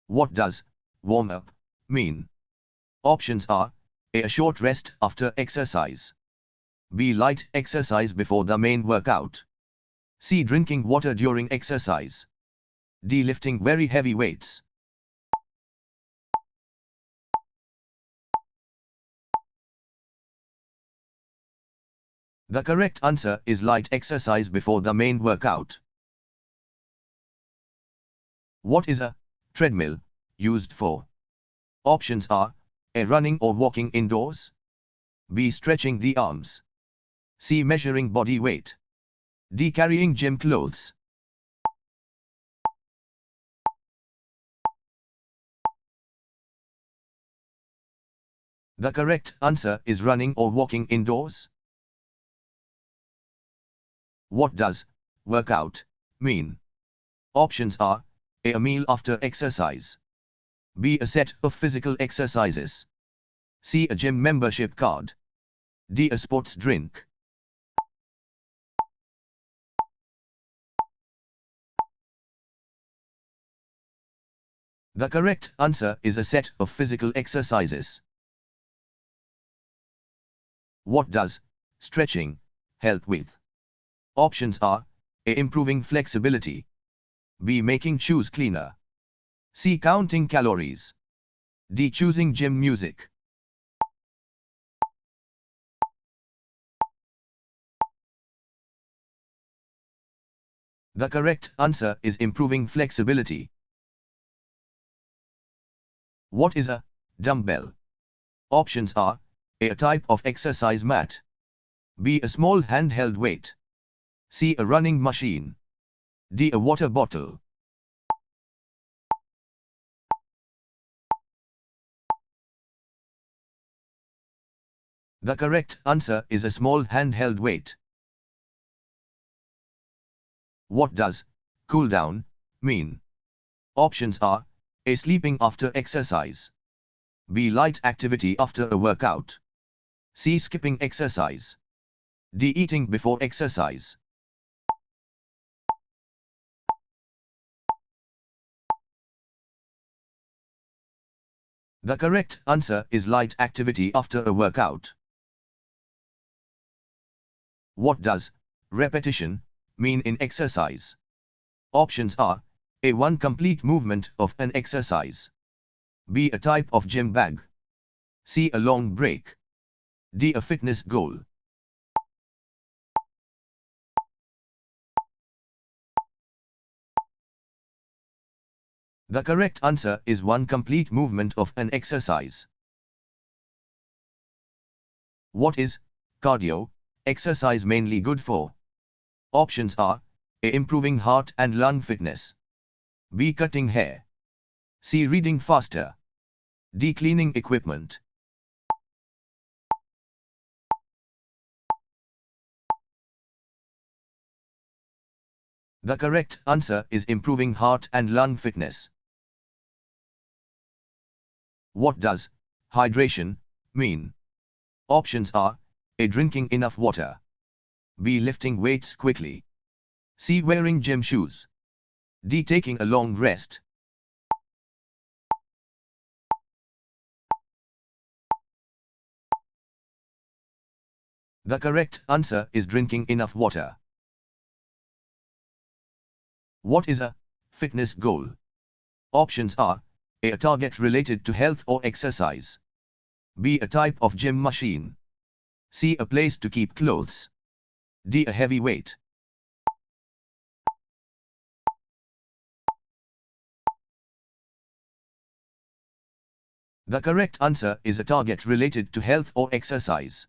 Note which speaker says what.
Speaker 1: What does warm up mean? Options are A short rest after exercise. B. Light exercise before the main workout. C. Drinking water during exercise. D. Lifting very heavy weights. The correct answer is light exercise before the main workout. What is a treadmill used for? Options are A. Running or walking indoors. B. Stretching the arms. C. Measuring body weight. D. Carrying gym clothes. The correct answer is running or walking indoors. What does workout mean? Options are A meal after exercise. B. A set of physical exercises. C. A gym membership card. D. A sports drink. The correct answer is a set of physical exercises. What does stretching help with? Options are A. Improving flexibility. B. Making shoes cleaner. C. Counting calories. D. Choosing gym music. The correct answer is improving flexibility. What is a dumbbell? Options are A type of exercise mat. B. A small handheld weight. C. A running machine. D. A water bottle. The correct answer is a small handheld weight. What does cool down mean? Options are A. Sleeping after exercise. B. Light activity after a workout. C. Skipping exercise. D. Eating before exercise. The correct answer is light activity after a workout. What does repetition mean in exercise? Options are A. One complete movement of an exercise. B. A type of gym bag. C. A long break. D. A fitness goal. The correct answer is one complete movement of an exercise. What is cardio exercise mainly good for? Options are A. Improving heart and lung fitness. B. Cutting hair. C. Reading faster. D. Cleaning equipment. The correct answer is improving heart and lung fitness. What does hydration mean? Options are A. Drinking enough water. B. Lifting weights quickly. C. Wearing gym shoes. D. Taking a long rest. The correct answer is drinking enough water. What is a fitness goal? Options are A target related to health or exercise. B. A type of gym machine. C. A place to keep clothes. D. A heavy weight. The correct answer is a target related to health or exercise.